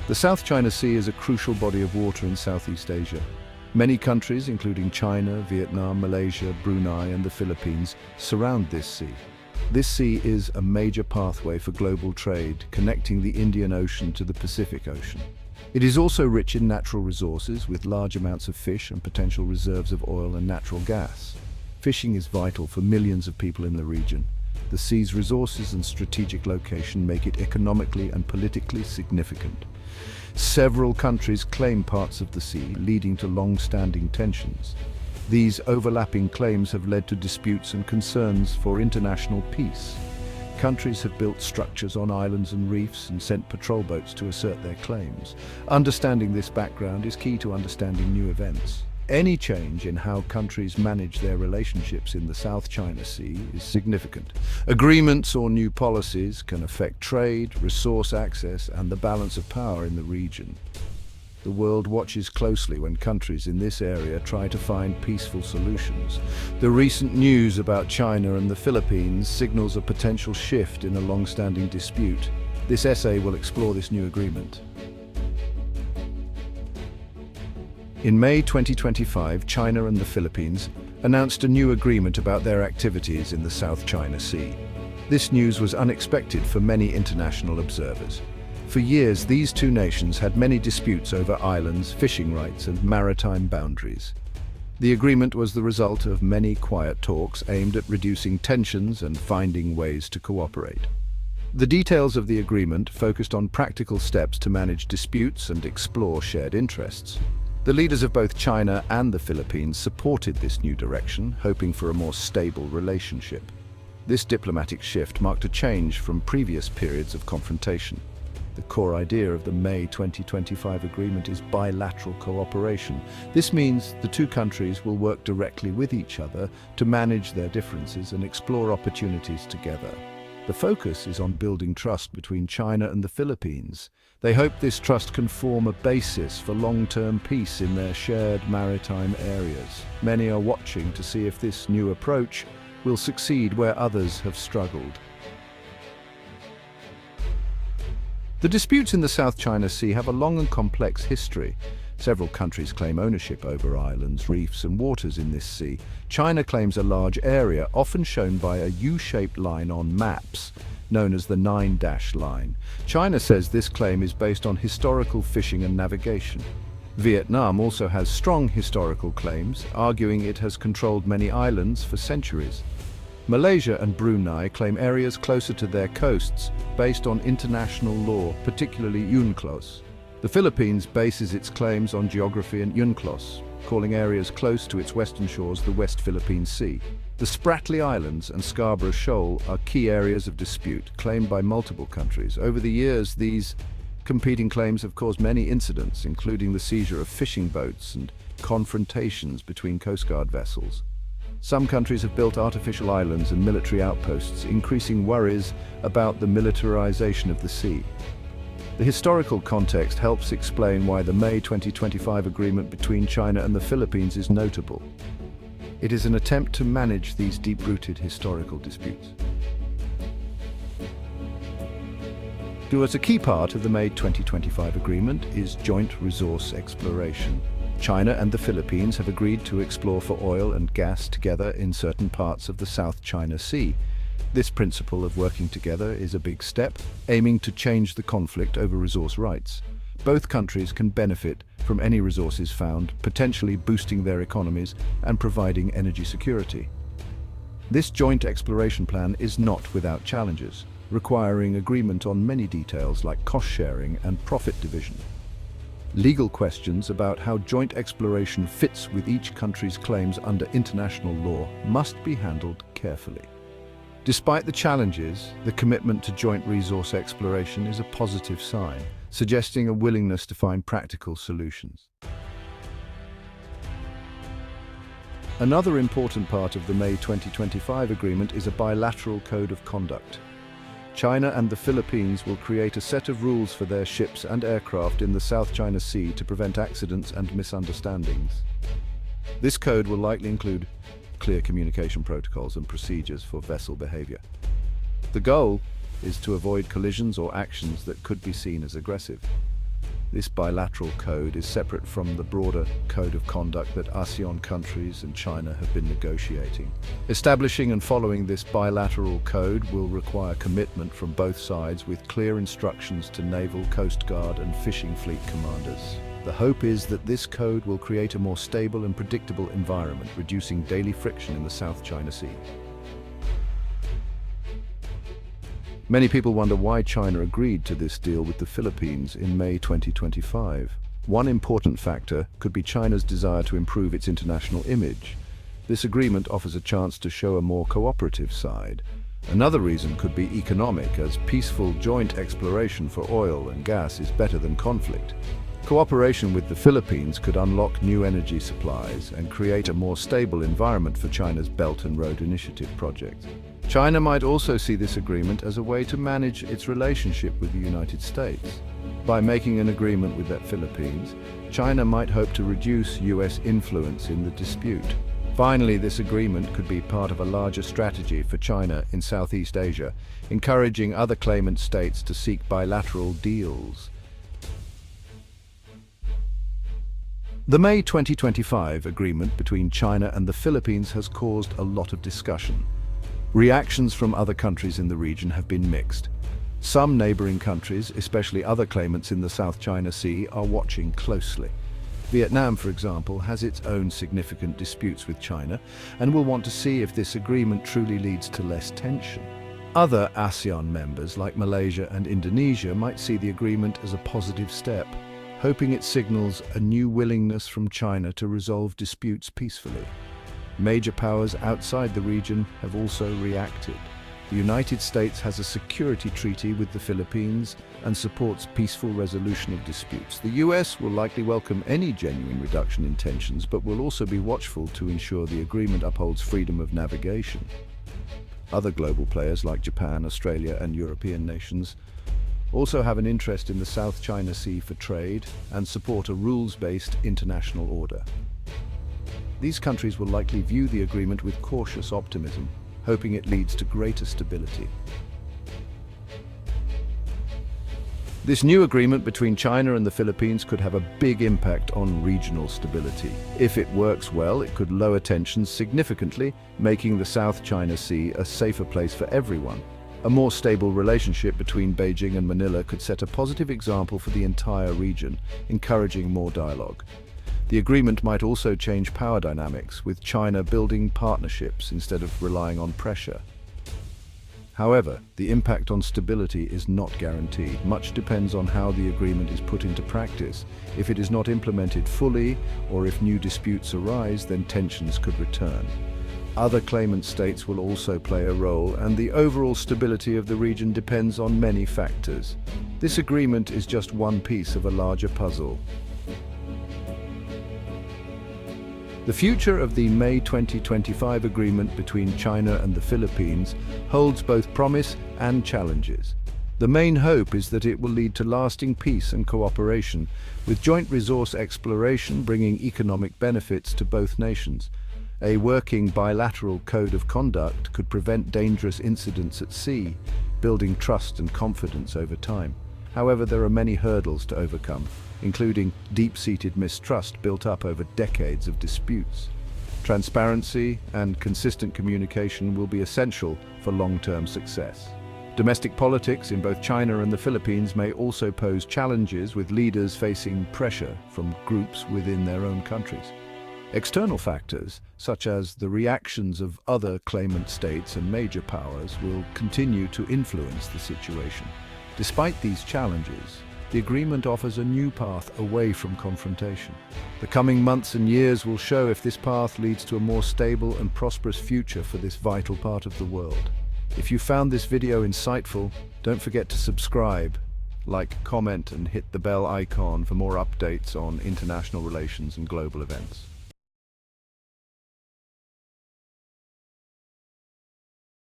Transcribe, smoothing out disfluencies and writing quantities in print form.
The South China Sea is a crucial body of water in Southeast Asia. Many countries, including China, Vietnam, Malaysia, Brunei, and the Philippines, surround this sea. This sea is a major pathway for global trade, connecting the Indian Ocean to the Pacific Ocean. It is also rich in natural resources, with large amounts of fish and potential reserves of oil and natural gas. Fishing is vital for millions of people in the region. The sea's resources and strategic location make it economically and politically significant. Several countries claim parts of the sea, leading to long-standing tensions. These overlapping claims have led to disputes and concerns for international peace. Countries have built structures on islands and reefs and sent patrol boats to assert their claims. Understanding this background is key to understanding new events. Any change in how countries manage their relationships in the South China Sea is significant. Agreements or new policies can affect trade, resource access, and the balance of power in the region. The world watches closely when countries in this area try to find peaceful solutions. The recent news about China and the Philippines signals a potential shift in a long-standing dispute. This essay will explore this new agreement. In May 2025, China and the Philippines announced a new agreement about their activities in the South China Sea. This news was unexpected for many international observers. For years, these two nations had many disputes over islands, fishing rights, and maritime boundaries. The agreement was the result of many quiet talks aimed at reducing tensions and finding ways to cooperate. The details of the agreement focused on practical steps to manage disputes and explore shared interests. The leaders of both China and the Philippines supported this new direction, hoping for a more stable relationship. This diplomatic shift marked a change from previous periods of confrontation. The core idea of the May 2025 agreement is bilateral cooperation. This means the two countries will work directly with each other to manage their differences and explore opportunities together. The focus is on building trust between China and the Philippines. They hope this trust can form a basis for long-term peace in their shared maritime areas. Many are watching to see if this new approach will succeed where others have struggled. The disputes in the South China Sea have a long and complex history. Several countries claim ownership over islands, reefs, and waters in this sea. China claims a large area, often shown by a U-shaped line on maps, known as the 9-dash line. China says this claim is based on historical fishing and navigation. Vietnam also has strong historical claims, arguing it has controlled many islands for centuries. Malaysia and Brunei claim areas closer to their coasts based on international law, particularly UNCLOS. The Philippines bases its claims on geography and UNCLOS, calling areas close to its western shores the West Philippine Sea. The Spratly Islands and Scarborough Shoal are key areas of dispute, claimed by multiple countries. Over the years, these competing claims have caused many incidents, including the seizure of fishing boats and confrontations between Coast Guard vessels. Some countries have built artificial islands and military outposts, increasing worries about the militarization of the sea. The historical context helps explain why the May 2025 agreement between China and the Philippines is notable. It is an attempt to manage these deep-rooted historical disputes. A key part of the May 2025 agreement is joint resource exploration. China and the Philippines have agreed to explore for oil and gas together in certain parts of the South China Sea. This principle of working together is a big step, aiming to change the conflict over resource rights. Both countries can benefit from any resources found, potentially boosting their economies and providing energy security. This joint exploration plan is not without challenges, requiring agreement on many details like cost sharing and profit division. Legal questions about how joint exploration fits with each country's claims under international law must be handled carefully. Despite the challenges, the commitment to joint resource exploration is a positive sign, suggesting a willingness to find practical solutions. Another important part of the May 2025 agreement is a bilateral code of conduct. China and the Philippines will create a set of rules for their ships and aircraft in the South China Sea to prevent accidents and misunderstandings. This code will likely include clear communication protocols and procedures for vessel behavior. The goal is to avoid collisions or actions that could be seen as aggressive. This bilateral code is separate from the broader code of conduct that ASEAN countries and China have been negotiating. Establishing and following this bilateral code will require commitment from both sides with clear instructions to naval, coast guard and fishing fleet commanders. The hope is that this code will create a more stable and predictable environment, reducing daily friction in the South China Sea. Many people wonder why China agreed to this deal with the Philippines in May 2025. One important factor could be China's desire to improve its international image. This agreement offers a chance to show a more cooperative side. Another reason could be economic, as peaceful joint exploration for oil and gas is better than conflict. Cooperation with the Philippines could unlock new energy supplies and create a more stable environment for China's Belt and Road Initiative project. China might also see this agreement as a way to manage its relationship with the United States. By making an agreement with the Philippines, China might hope to reduce US influence in the dispute. Finally, this agreement could be part of a larger strategy for China in Southeast Asia, encouraging other claimant states to seek bilateral deals. The May 2025 agreement between China and the Philippines has caused a lot of discussion. Reactions from other countries in the region have been mixed. Some neighboring countries, especially other claimants in the South China Sea, are watching closely. Vietnam, for example, has its own significant disputes with China and will want to see if this agreement truly leads to less tension. Other ASEAN members, like Malaysia and Indonesia, might see the agreement as a positive step, hoping it signals a new willingness from China to resolve disputes peacefully. Major powers outside the region have also reacted. The United States has a security treaty with the Philippines and supports peaceful resolution of disputes. The US will likely welcome any genuine reduction in tensions, but will also be watchful to ensure the agreement upholds freedom of navigation. Other global players like Japan, Australia, and European nations also have an interest in the South China Sea for trade and support a rules-based international order. These countries will likely view the agreement with cautious optimism, hoping it leads to greater stability. This new agreement between China and the Philippines could have a big impact on regional stability. If it works well, it could lower tensions significantly, making the South China Sea a safer place for everyone. A more stable relationship between Beijing and Manila could set a positive example for the entire region, encouraging more dialogue. The agreement might also change power dynamics, with China building partnerships instead of relying on pressure. However, the impact on stability is not guaranteed. Much depends on how the agreement is put into practice. If it is not implemented fully, or if new disputes arise, then tensions could return. Other claimant states will also play a role, and the overall stability of the region depends on many factors. This agreement is just one piece of a larger puzzle. The future of the May 2025 agreement between China and the Philippines holds both promise and challenges. The main hope is that it will lead to lasting peace and cooperation, with joint resource exploration bringing economic benefits to both nations. A working bilateral code of conduct could prevent dangerous incidents at sea, building trust and confidence over time. However, there are many hurdles to overcome, including deep-seated mistrust built up over decades of disputes. Transparency and consistent communication will be essential for long-term success. Domestic politics in both China and the Philippines may also pose challenges, with leaders facing pressure from groups within their own countries. External factors, such as the reactions of other claimant states and major powers, will continue to influence the situation. Despite these challenges, the agreement offers a new path away from confrontation. The coming months and years will show if this path leads to a more stable and prosperous future for this vital part of the world. If you found this video insightful, don't forget to subscribe, like, comment, and hit the bell icon for more updates on international relations and global events.